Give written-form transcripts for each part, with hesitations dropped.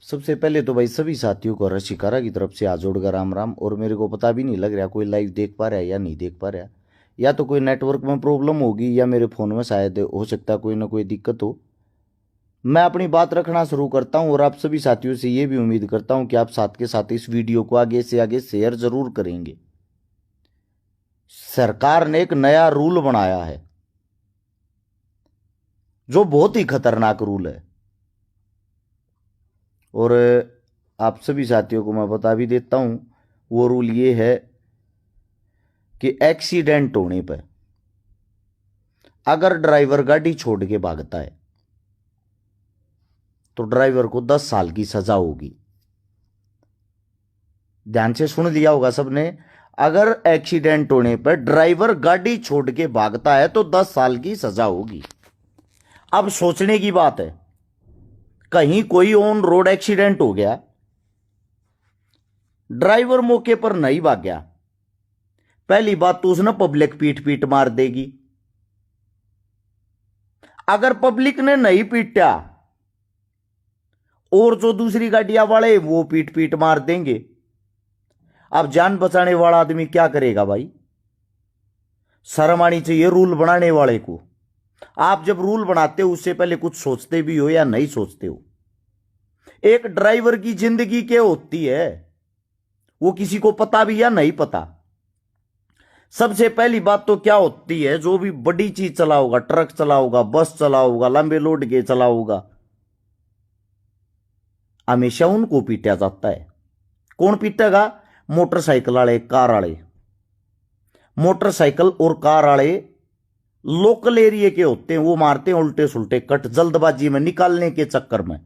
सबसे पहले तो भाई सभी साथियों को रशिकारा की तरफ से हाथ जोड़कर राम राम। और मेरे को पता भी नहीं लग रहा कोई लाइव देख पा रहा है या नहीं देख पा रहा। या तो कोई नेटवर्क में प्रॉब्लम होगी या मेरे फ़ोन में शायद हो सकता है कोई ना कोई दिक्कत हो। मैं अपनी बात रखना शुरू करता हूं और आप सभी साथियों से ये भी उम्मीद करता हूं कि आप साथ के साथ इस वीडियो को आगे से आगे शेयर जरूर करेंगे। सरकार ने एक नया रूल बनाया है जो बहुत ही खतरनाक रूल है। और आप सभी साथियों को मैं बता भी देता हूं, वो रूल ये है कि एक्सीडेंट होने पर अगर ड्राइवर गाड़ी छोड़ के भागता है तो ड्राइवर को 10 साल की सजा होगी। ध्यान से सुन लिया होगा सबने। अगर एक्सीडेंट होने पर ड्राइवर गाड़ी छोड़ के भागता है तो 10 साल की सजा होगी। अब सोचने की बात है, कहीं कोई ऑन रोड एक्सीडेंट हो गया, ड्राइवर मौके पर नहीं भाग गया, पहली बात तो उसने पब्लिक पीट पीट मार देगी। अगर पब्लिक ने नहीं पीटा और जो दूसरी गाड़ियां वाले वो पीट पीट मार देंगे। अब जान बचाने वाला आदमी क्या करेगा भाई? शर्म आनी चाहिए रूल बनाने वाले को। आप जब रूल बनाते हो उससे पहले कुछ सोचते भी हो या नहीं सोचते हो? एक ड्राइवर की जिंदगी क्या होती है वो किसी को पता भी या नहीं पता। सबसे पहली बात तो क्या होती है, जो भी बड़ी चीज चलाओगा, ट्रक चलाओगा, बस चलाओगा, लंबे लोड के चलाओगा, हमेशा उनको पीटा जाता है। कौन पीटेगा? मोटरसाइकिल वाले, कार वाले। मोटरसाइकिल और कार वाले लोकल एरिया के होते हैं, वो मारते हैं उल्टे सुल्टे कट जल्दबाजी में निकालने के चक्कर में।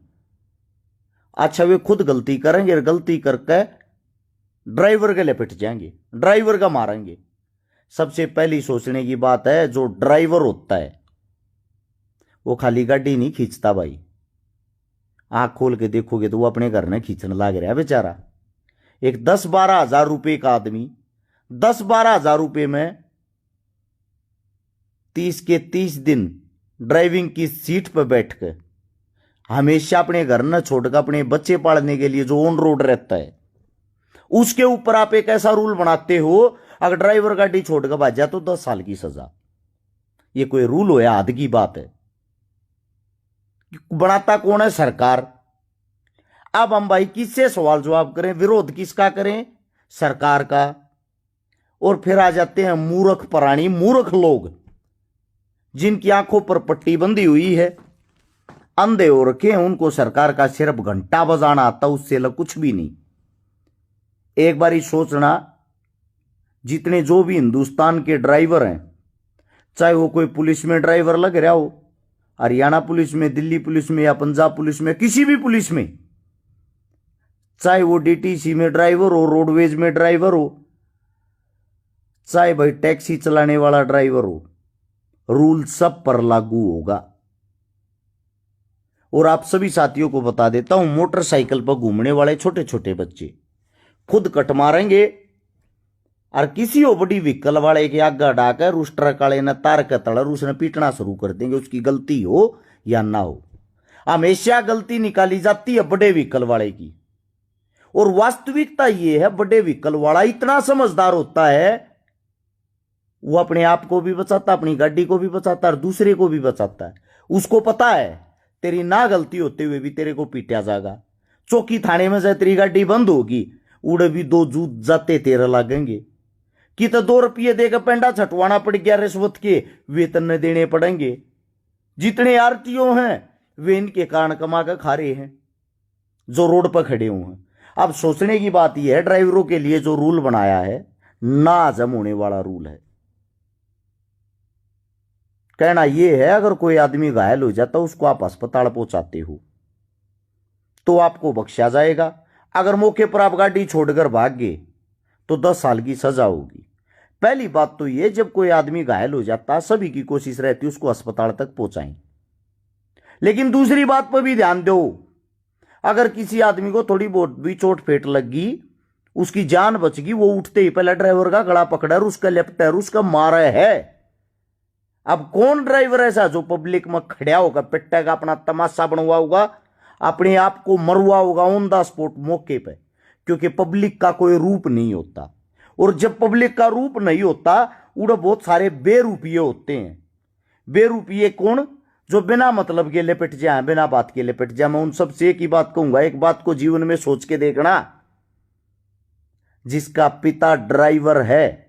अच्छा, वे खुद गलती करेंगे और गलती करके ड्राइवर के लिए पिट जाएंगे, ड्राइवर का मारेंगे। सबसे पहली सोचने की बात है, जो ड्राइवर होता है वो खाली गाड़ी नहीं खींचता भाई। आंख खोल के देखोगे तो वो अपने घर में खींचने लग रहा है बेचारा। एक 10-12 हजार रुपए का आदमी 10-12 हजार रुपए में 30 के 30 दिन ड्राइविंग की सीट पर बैठकर हमेशा अपने घर न छोड़कर अपने बच्चे पालने के लिए जो ऑन रोड रहता है, उसके ऊपर आप एक ऐसा रूल बनाते हो, अगर ड्राइवर गाड़ी छोड़कर भाग जाए तो 10 साल की सजा। ये कोई रूल हो या हद की बात है? बनाता कौन है? सरकार। अब हम भाई किससे सवाल जवाब करें? विरोध किसका करें? सरकार का। और फिर आ जाते हैं मूर्ख प्राणी, मूर्ख लोग जिनकी आंखों पर पट्टी बंधी हुई है, अंधे हो रखे हैं। उनको सरकार का सिर्फ घंटा बजाना आता, उससे अलग कुछ भी नहीं। एक बार ही सोचना, जितने जो भी हिंदुस्तान के ड्राइवर हैं, चाहे वो कोई पुलिस में ड्राइवर लग रहा हो, हरियाणा पुलिस में, दिल्ली पुलिस में या पंजाब पुलिस में, किसी भी पुलिस में, चाहे वो डीटीसी में ड्राइवर हो, रोडवेज में ड्राइवर हो, चाहे भाई टैक्सी चलाने वाला ड्राइवर हो, रूल सब पर लागू होगा। और आप सभी साथियों को बता देता हूं, मोटरसाइकिल पर घूमने वाले छोटे छोटे बच्चे खुद कट मारेंगे और किसी और बड़ी व्हीकल वाले के आगे डाकर उस ट्रक वाले ने तार के तड़र उसने पीटना शुरू कर देंगे, उसकी गलती हो या ना हो। हमेशा गलती निकाली जाती है बड़े व्हीकल वाले की। और वास्तविकता यह है, बड़े व्हीकल वाला इतना समझदार होता है, वो अपने आप को भी बचाता, अपनी गाड़ी को भी बचाता और दूसरे को भी बचाता है। उसको पता है तेरी ना गलती होते हुए भी तेरे को पीटा जाएगा। चौकी थाने में से तेरी गाड़ी बंद होगी, उड़े भी 2 जूत जाते तेरे लगेंगे। कि तो 2 रुपये देकर पेंडा छटवाना पड़ गया, रिश्वत के वेतन देने पड़ेंगे। जितने आरटीओ हैं वे इनके कारण कमा कर खा रहे हैं, जो रोड पर खड़े हुए हैं। अब सोचने की बात यह है, ड्राइवरों के लिए जो रूल बनाया है, ना हजम होने वाला रूल है। कहना यह है, अगर कोई आदमी घायल हो जाता उसको आप अस्पताल पहुंचाते हो तो आपको बख्शा जाएगा। अगर मौके पर आप गाड़ी छोड़कर भाग गए तो 10 साल की सजा होगी। पहली बात तो यह, जब कोई आदमी घायल हो जाता सभी की कोशिश रहती उसको अस्पताल तक पहुंचाएं। लेकिन दूसरी बात पर भी ध्यान दो, अगर किसी आदमी को थोड़ी बहुत भी चोट फेट लगी, उसकी जान बच गई, वो उठते ही पहले ड्राइवर का गला पकड़ा, उसका लेफ्टर उसका मारा है। अब कौन ड्राइवर ऐसा जो पब्लिक में खड़ा होगा पिट्टा का अपना तमाशा बनवा होगा अपने आप को मरवा होगा ऑन द स्पॉट मौके पे, क्योंकि पब्लिक का कोई रूप नहीं होता। और जब पब्लिक का रूप नहीं होता, उड़े बहुत सारे बेरूपिये होते हैं। बेरूपिये कौन? जो बिना मतलब के लिपट जाए, बिना बात के लिपट जाए। मैं उन सबसे एक ही बात कहूंगा, एक बात को जीवन में सोच के देखना, जिसका पिता ड्राइवर है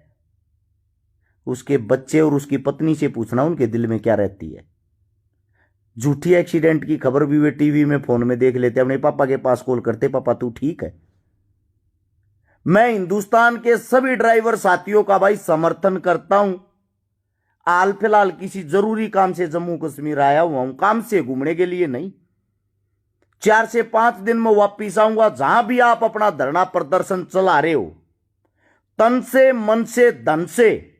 उसके बच्चे और उसकी पत्नी से पूछना उनके दिल में क्या रहती है। झूठी एक्सीडेंट की खबर भी वे टीवी में फोन में देख लेते, अपने पापा के पास कॉल करते, पापा तू ठीक है। मैं हिंदुस्तान के सभी ड्राइवर साथियों का भाई समर्थन करता हूं। हाल फिलहाल किसी जरूरी काम से जम्मू कश्मीर आया हुआ हूं, काम से घूमने के लिए नहीं। 4 से 5 दिन में वापिस आऊंगा। जहां भी आप अपना धरना प्रदर्शन चला रहे हो, तन से, मन से, धन से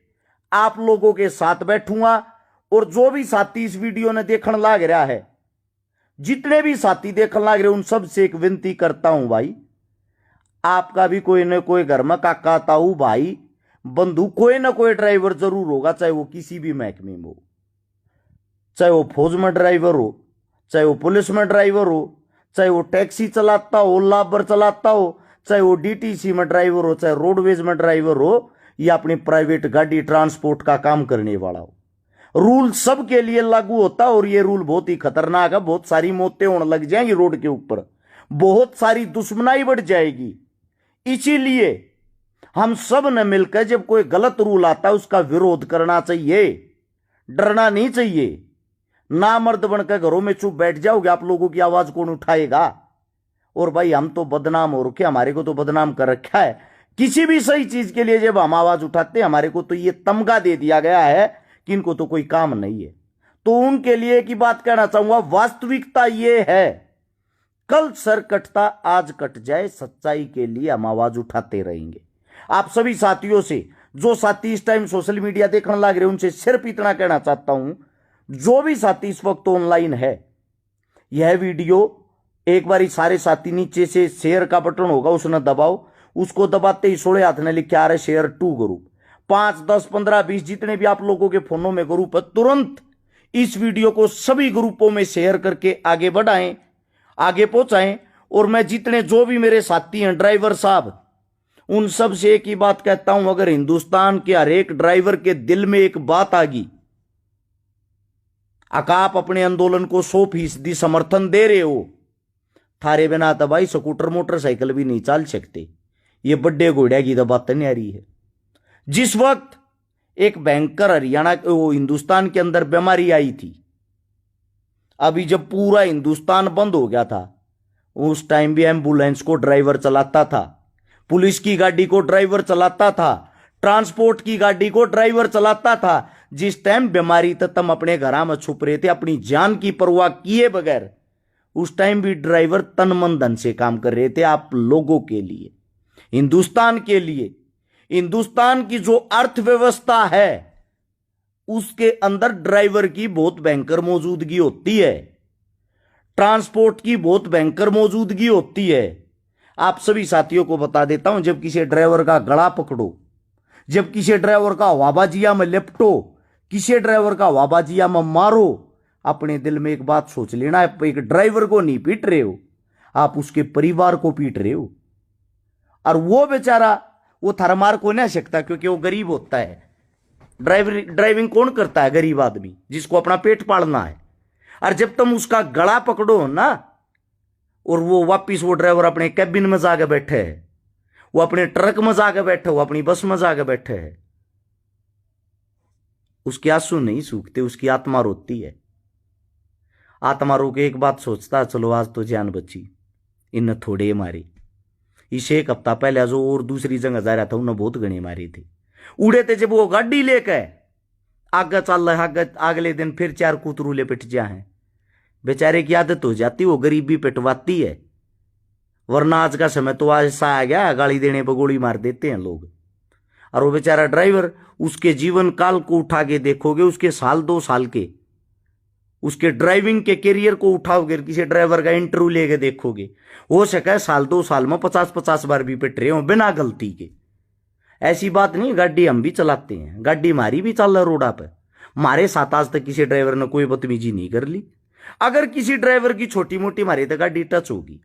आप लोगों के साथ बैठूंगा। और जो भी साथी इस वीडियो ने देखने लाग रहा है, जितने भी साथी देखने लाग रहे, उन सब से एक विनती करता हूं भाई, आपका भी कोई न कोई घर में काका, ताऊ, भाई, बंधु, कोई ना कोई ड्राइवर जरूर होगा, चाहे वो किसी भी महकमे में हो, चाहे वो फौज में ड्राइवर हो, चाहे वो पुलिस में ड्राइवर हो, चाहे वो टैक्सी चलाता हो, ओला उबर चलाता हो, चाहे वो डीटीसी में ड्राइवर हो, चाहे रोडवेज में ड्राइवर हो, या अपनी प्राइवेट गाड़ी ट्रांसपोर्ट का काम करने वाला हो। रूल सबके लिए लागू होता, और ये रूल बहुत ही खतरनाक है। बहुत सारी मौतें होने लग जाएंगी रोड के ऊपर, बहुत सारी दुश्मनाई बढ़ जाएगी। इसीलिए हम सब ने मिलकर जब कोई गलत रूल आता है उसका विरोध करना चाहिए, डरना नहीं चाहिए। ना मर्द बनकर घरों में चुप बैठ जाओगे, आप लोगों की आवाज कौन उठाएगा? और भाई हम तो बदनाम हो रखे, हमारे को तो बदनाम कर रखा है। किसी भी सही चीज के लिए जब हम आवाज उठाते हैं, हमारे को तो ये तमगा दे दिया गया है कि इनको तो कोई काम नहीं है। तो उनके लिए एक ही बात कहना चाहूंगा, वास्तविकता ये है, कल सर कटता आज कट जाए, सच्चाई के लिए हम आवाज उठाते रहेंगे। आप सभी साथियों से, जो साथी इस टाइम सोशल मीडिया देखने लग रहे, उनसे सिर्फ इतना कहना चाहता हूं, जो भी साथी इस वक्त ऑनलाइन है, यह वीडियो एक बार सारे साथी नीचे से शेयर का बटन होगा उसने दबाओ, उसको दबाते ही सोड़े हाथ ने लिखे आ रहे शेयर टू ग्रुप, 5, 10, 15, 20 जितने भी आप लोगों के फोनों में ग्रुप है, तुरंत इस वीडियो को सभी ग्रुपों में शेयर करके आगे बढ़ाएं, आगे पहुंचाएं। और मैं जितने जो भी मेरे साथी हैं ड्राइवर साहब, उन सब से एक ही बात कहता हूं, अगर हिंदुस्तान के हर एक ड्राइवर के दिल में एक बात आ गई, आप अपने आंदोलन को 100% समर्थन दे रहे हो, थारे बिना तो भाई स्कूटर मोटरसाइकिल भी नहीं चल सकते। ये बड्डे घोड़े की तो बात नहीं आ रही है। जिस वक्त एक भयंकर हरियाणा वो हिंदुस्तान के अंदर बीमारी आई थी, अभी जब पूरा हिंदुस्तान बंद हो गया था, उस टाइम भी एम्बुलेंस को ड्राइवर चलाता था, पुलिस की गाड़ी को ड्राइवर चलाता था, ट्रांसपोर्ट की गाड़ी को ड्राइवर चलाता था। जिस टाइम बीमारी तक तुम अपने घर में छुप रहे थे, अपनी जान की परवाह किए बगैर, उस टाइम भी ड्राइवर तन मन धन से काम कर रहे थे आप लोगों के लिए, हिंदुस्तान के लिए। हिंदुस्तान की जो अर्थव्यवस्था है उसके अंदर ड्राइवर की बहुत भयंकर मौजूदगी होती है, ट्रांसपोर्ट की बहुत भयंकर मौजूदगी होती है। आप सभी साथियों को बता देता हूं, जब किसी ड्राइवर का गला पकड़ो, जब किसी ड्राइवर का हवाबाजिया में लिपटो, किसी ड्राइवर का हवाबाजिया में मारो, अपने दिल में एक बात सोच लेना, आप एक ड्राइवर को नहीं पीट रहे हो, आप उसके परिवार को पीट रहे हो। और वो बेचारा वो थारा मार को नहीं सकता, क्योंकि वो गरीब होता है। ड्राइविंग कौन करता है? गरीब आदमी, जिसको अपना पेट पालना है। और जब तुम उसका गला पकड़ो ना, और वो वापिस वो ड्राइवर अपने कैबिन में जाके बैठे है, वो अपने ट्रक में जाके बैठे, वो अपनी बस में जाके बैठे है, उसके आंसू नहीं सूखते, उसकी आत्मा रोती है। आत्मा रो के एक बात सोचता, चलो आज तो जान बची, इन थोड़े मारे। इसे एक हफ्ता पहले जो और दूसरी जगह जा रहा था, उन्हें बहुत गणे मारे थे, उड़े थे। जब वो गाड़ी लेके आगे चल रहा है, अगले दिन फिर 4 कुतरूले पिट जाए। बेचारे की आदत हो जाती, वो गरीबी पिटवाती है। वरना आज का समय तो ऐसा आ गया, गाली देने पर गोली मार देते हैं लोग। और वो बेचारा ड्राइवर, उसके जीवन काल को उठा के देखोगे, उसके साल 2 साल के उसके ड्राइविंग के करियर को उठाओगे, किसी ड्राइवर का इंटरव्यू लेके देखोगे, हो सके साल 2 साल में 50-50 बार भी पिट रहे हो बिना गलती के। ऐसी बात नहीं, गाड़ी हम भी चलाते हैं, गाड़ी हमारी भी चल रहा रोडा पे, हमारे साथ आज तक किसी ड्राइवर ने कोई बदतमीजी नहीं कर ली। अगर किसी ड्राइवर की छोटी मोटी मारी तो गाड़ी टच होगी,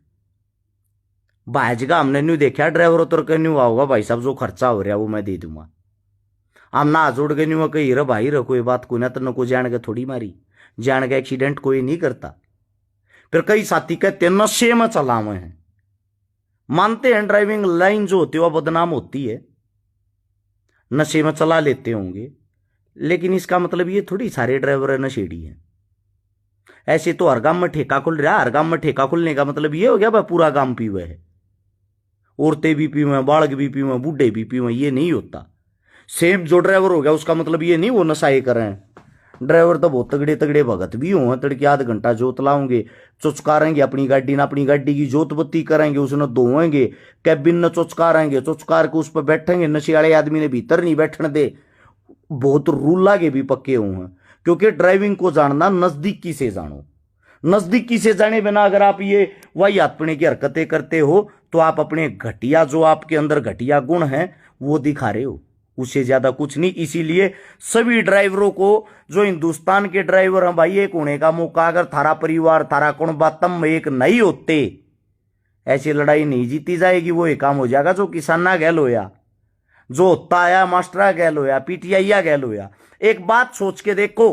भाजगा हमने न्यू देखा ड्राइवर उतर के न्यू आओगा भाई साहब जो खर्चा हो रहा वो मैं दे दूंगा। हम ना जोड़ के न्यू कही रे भाई रे कोई बात को ना तो को जान के थोड़ी मारी, जान के एक्सीडेंट कोई नहीं करता। फिर कई साथी कहते नशे में चला हुए हैं, मानते हैं ड्राइविंग लाइन जो होती है वह बदनाम होती है, नशे में चला लेते होंगे, लेकिन इसका मतलब ये थोड़ी सारे ड्राइवर नशेड़ी हैं। ऐसे तो हर गांव में ठेका खुल रहा है, हर गांव में ठेका खुलने का मतलब ये हो गया भाई पूरा गांव पीवे है, औरतें भी पीवे, बालक भी पीवे, बूढ़े भी पीवे, ये नहीं होता। सेम जो ड्राइवर हो गया उसका मतलब ये नहीं वो नशाए कर रहे हैं। ड्राइवर तो बहुत तगड़े तगड़े भगत भी हों, तड़के आध घंटा जोत लाओगे, चुचकारेंगे अपनी गाड़ी ना, अपनी गाड़ी की जोत बत्ती करेंगे, उसने धोएंगे, कैबिन न चुचकारेंगे, चुचकार के उस पर बैठेंगे, नशे वाले आदमी ने भीतर नहीं बैठने दे। बहुत रूल लागे भी पक्के हुए हैं, क्योंकि ड्राइविंग को जानना नजदीकी से जानो। नजदीकी से जाने बिना अगर आप ये वही अपने की हरकतें करते हो तो आप अपने घटिया जो आपके अंदर घटिया गुण हैं वो दिखा रहे हो, उससे ज्यादा कुछ नहीं। इसीलिए सभी ड्राइवरों को, जो हिंदुस्तान के ड्राइवर हैं भाई, एक होने का मौका, अगर थारा परिवार थारा कुणबा तम एक नहीं होते, ऐसी लड़ाई नहीं जीती जाएगी। वो एक काम हो जाएगा जो किसाना गैल होया, जो होता आया मास्टरा गैल होया, पीटीआईया गैल होया। एक बात सोच के देखो,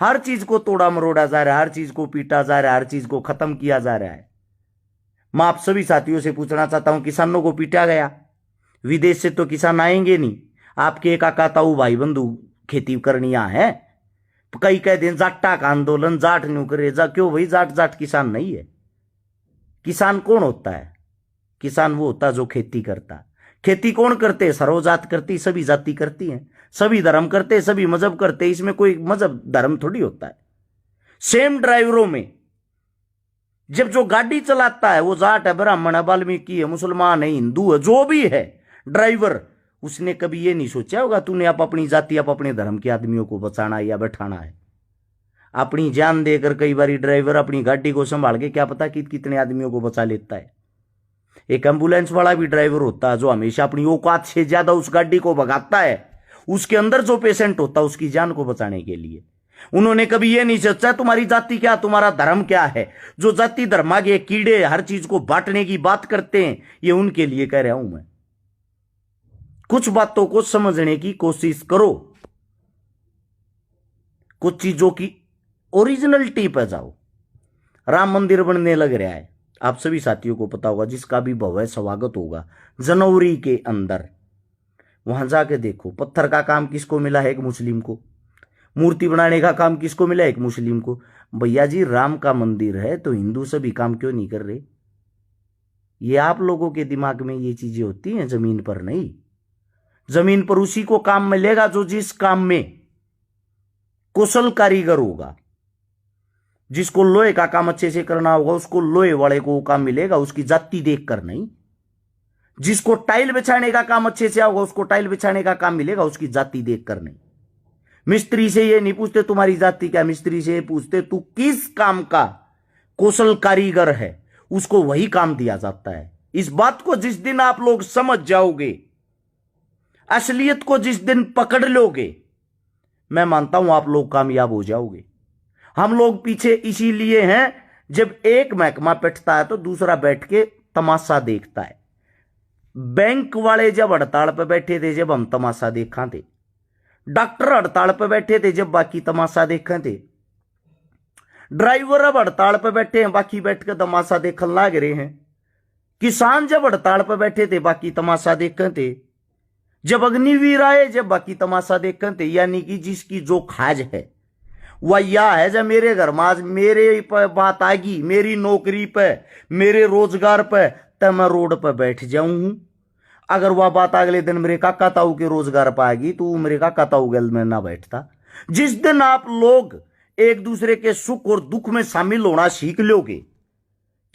हर चीज को तोड़ा मरोड़ा जा रहा है, हर चीज को पीटा जा रहा है, हर चीज को खत्म किया जा रहा है। मैं आप सभी साथियों से पूछना चाहता हूं, किसानों को पीटा गया, विदेश से तो किसान आएंगे नहीं, आपके एक काका ताऊ भाई बंधु खेती करनिया है, कई कह दें जाटा का आंदोलन, जाट न्यू करे जा, क्यों भाई जाट जाट किसान नहीं है। किसान कौन होता है? किसान वो होता जो खेती करता। खेती कौन करते? सर्वजात करती, सभी जाति करती हैं, सभी धर्म करते, सभी मजहब करते, इसमें कोई मजहब धर्म थोड़ी होता है। सेम ड्राइवरों में जब जो गाड़ी चलाता है वो जाट है, ब्राह्मण है, वाल्मीकि है, मुसलमान है, हिंदू है, जो भी है ड्राइवर, उसने कभी ये नहीं सोचा होगा तूने आप अपनी जाति, आप अपने धर्म के आदमियों को बचाना है या बैठाना है। अपनी जान देकर कई बार ड्राइवर अपनी गाड़ी को संभाल के क्या पता कि कितने आदमियों को बचा लेता है। एक एम्बुलेंस वाला भी ड्राइवर होता है जो हमेशा अपनी औकात से ज्यादा उस गाड़ी को भगाता है, उसके अंदर जो पेशेंट होता है उसकी जान को बचाने के लिए। उन्होंने कभी ये नहीं सोचा तुम्हारी जाति क्या, तुम्हारा धर्म क्या है। जो जाति धर्मा के कीड़े हर चीज को बांटने की बात करते हैं, ये उनके लिए कह रहा हूं मैं। कुछ बातों को समझने की कोशिश करो, कुछ चीजों की ओरिजिनलिटी पे जाओ। राम मंदिर बनने लग रहा है, आप सभी साथियों को पता होगा, जिसका भी भव्य स्वागत होगा जनवरी के अंदर। वहां जाके देखो, पत्थर का काम किसको मिला है? एक मुस्लिम को। मूर्ति बनाने का काम किसको मिला? एक मुस्लिम को। भैया जी राम का मंदिर है तो हिंदू सभी काम क्यों नहीं कर रहे? ये आप लोगों के दिमाग में ये चीजें होती हैं, जमीन पर नहीं। जमीन पर उसी को काम मिलेगा जो जिस काम में कुशल कारीगर होगा। जिसको लोहे का काम अच्छे से करना होगा उसको लोहे वाले को काम मिलेगा, उसकी जाति देखकर नहीं। जिसको टाइल बिछाने का काम अच्छे से होगा उसको टाइल बिछाने का काम मिलेगा, उसकी जाति देखकर नहीं। मिस्त्री से ये नहीं पूछते तुम्हारी जाति क्या, मिस्त्री से ये पूछते तू किस काम का कुशल कारीगर है, उसको वही काम दिया जाता है। इस बात को जिस दिन आप लोग समझ जाओगे, असलियत को जिस दिन पकड़ लोगे, मैं मानता हूं आप लोग कामयाब हो जाओगे। हम लोग पीछे इसीलिए हैं, जब एक महकमा बैठता है तो दूसरा बैठ के तमाशा देखता है। बैंक वाले जब हड़ताल पर बैठे थे, जब हम तमाशा देखा थे। डॉक्टर हड़ताल पर बैठे थे, जब बाकी तमाशा देखे थे। ड्राइवर अब हड़ताल पर बैठे हैं, बाकी बैठ कर तमाशा देखने लग रहे हैं। किसान जब हड़ताल पर बैठे थे, बाकी तमाशा देखे थे। जब अग्निवीर आए, जब बाकी तमाशा देखे थे। यानी कि जिसकी जो खाज है वह यह है, जब मेरे घर में आज मेरे पर बात आएगी, मेरी नौकरी पे, मेरे रोजगार पे, तब मैं रोड पर बैठ जाऊं। अगर वह बात अगले दिन मेरे काका ताऊ के रोजगार पर आएगी तो मेरे काका ताऊ गल में ना बैठता। जिस दिन आप लोग एक दूसरे के सुख और दुख में शामिल होना सीख लोगे,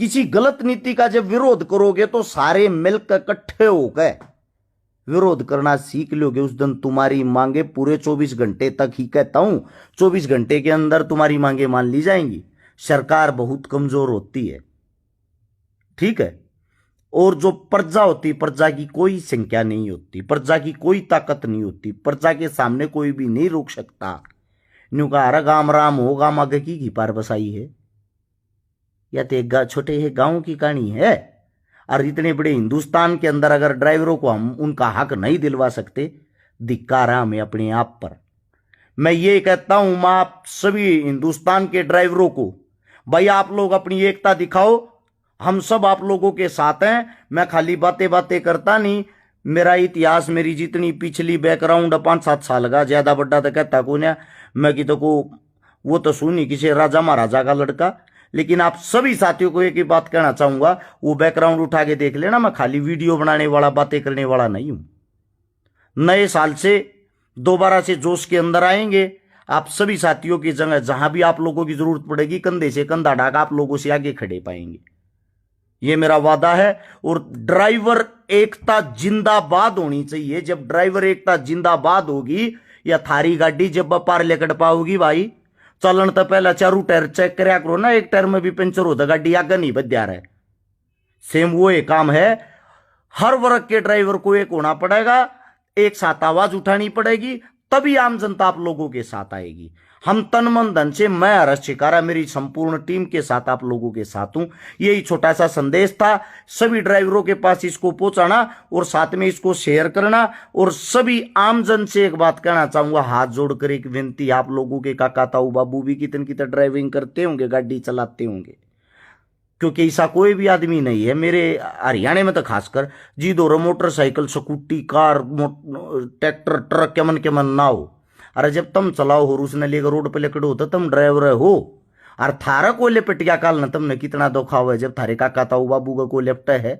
किसी गलत नीति का जब विरोध करोगे तो सारे मिलकर इकट्ठे होकर विरोध करना सीख लोगे, उस दिन तुम्हारी मांगे पूरे 24 घंटे तक ही कहता हूं, 24 घंटे के अंदर तुम्हारी मांगे मान ली जाएंगी। सरकार बहुत कमजोर होती है, ठीक है। और जो प्रजा होती, प्रजा की कोई संख्या नहीं होती, प्रजा की कोई ताकत नहीं होती, प्रजा के सामने कोई भी नहीं रोक सकता। न्यू कहा अरे गाम राम हो, गाम आगे की पार बसाई है, या तो एक छोटे है गांव की कहानी है। और इतने बड़े हिंदुस्तान के अंदर अगर ड्राइवरों को हम उनका हक नहीं दिलवा सकते, धिक्कार है हमें अपने आप पर। मैं ये कहता हूं मैं आप सभी हिंदुस्तान के ड्राइवरों को, भाई आप लोग अपनी एकता दिखाओ, हम सब आप लोगों के साथ हैं। मैं खाली बातें बातें करता नहीं, मेरा इतिहास, मेरी जितनी पिछली बैकग्राउंड 5-7 साल का, ज्यादा बड़ा तो कहता को ना मैं कि तो को वो तो सुनी किसी राजा महाराजा का लड़का। लेकिन आप सभी साथियों को एक ही बात कहना चाहूंगा, वो बैकग्राउंड उठा के देख लेना, मैं खाली वीडियो बनाने वाला बातें करने वाला नहीं हूं। नए साल से दोबारा से जोश के अंदर आएंगे। आप सभी साथियों की जगह जहां भी आप लोगों की जरूरत पड़ेगी, कंधे से कंधा ढाक आप लोगों से आगे खड़े पाएंगे, ये मेरा वादा है। और ड्राइवर एकता जिंदाबाद होनी चाहिए। जब ड्राइवर एकता जिंदाबाद होगी, या थारी गाड़ी जब पार लेकर पाओगी भाई, चलन तो पहला चारू टायर चेक करया करो ना, एक टायर में भी पंचर होता गाड़ी आगे नहीं बदया रहे। सेम वो एक काम है, हर वर्ग के ड्राइवर को एक होना पड़ेगा, एक साथ आवाज उठानी पड़ेगी, तभी आम जनता आप लोगों के साथ आएगी। हम तन मन धन से, मैं हर्ष शिकारा मेरी संपूर्ण टीम के साथ आप लोगों के साथ हूं। यही छोटा सा संदेश था सभी ड्राइवरों के पास, इसको पहुंचाना और साथ में इसको शेयर करना। और सभी आम जन से एक बात कहना चाहूंगा, हाथ जोड़कर एक विनती, आप लोगों के काका ताऊ बाबू भी कितन कितन ड्राइविंग करते होंगे, गाड़ी चलाते होंगे, क्योंकि ऐसा कोई भी आदमी नहीं है मेरे हरियाणा में तो खासकर जी दो motorcycle, scooty, car, tractor, truck के मन ना हो। अरे जब तुम चलाओ हो, उसने लेकर रोड पे लेकर हो तो तुम ड्राइवर हो। और थारा को लिपटिया काल न तुमने कितना धोखा हुआ है। जब थारे काका ताऊ बाबू का को लिपटा है,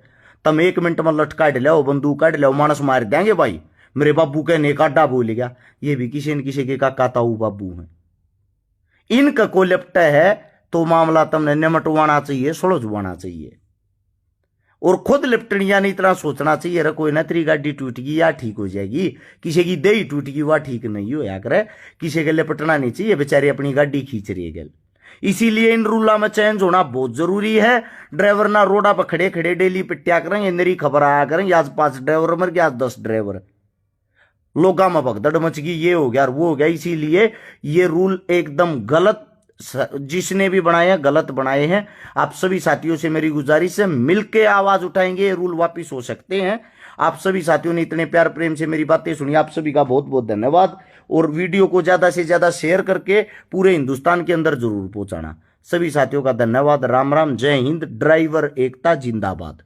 तुम 1 मिनट में लट काट लो, बंदूक काट लो, मानस मार देंगे भाई। मेरे बाबू के ने काटा बोल गया, ये भी किसी न किसी के काका ताऊ बाबू हैं। इनका को लिपटा है तो मामला तुमने निमटवाना चाहिए, सुलझवाना चाहिए। और खुद लिपटनिया नहीं, इतना सोचना चाहिए अरे कोई ना तेरी गाड़ी टूट गई या ठीक हो जाएगी, किसी की देही टूट गई वह ठीक नहीं हो या करे, किसी के लिपटना नहीं चाहिए, बेचारे अपनी गाड़ी खींच रही है। इसीलिए इन रूला में चेंज होना बहुत जरूरी है। ड्राइवर ना रोडा पर खड़े खड़े डेली पिट्या करेंगे, मेरी खबर आया करेंगे, आज 5 ड्राइवर मर गया, आज 10 ड्राइवर, लोगा में भगदड़ मच गई, ये हो गया वो हो गया। इसीलिए ये रूल एकदम गलत, जिसने भी बनाए हैं गलत बनाए हैं। आप सभी साथियों से मेरी गुजारिश है, मिलके आवाज उठाएंगे, ये रूल वापिस हो सकते हैं। आप सभी साथियों ने इतने प्यार प्रेम से मेरी बातें सुनी, आप सभी का बहुत बहुत धन्यवाद। और वीडियो को ज्यादा से ज्यादा शेयर करके पूरे हिंदुस्तान के अंदर जरूर पहुंचाना। सभी साथियों का धन्यवाद। राम राम, जय हिंद, ड्राइवर एकता जिंदाबाद।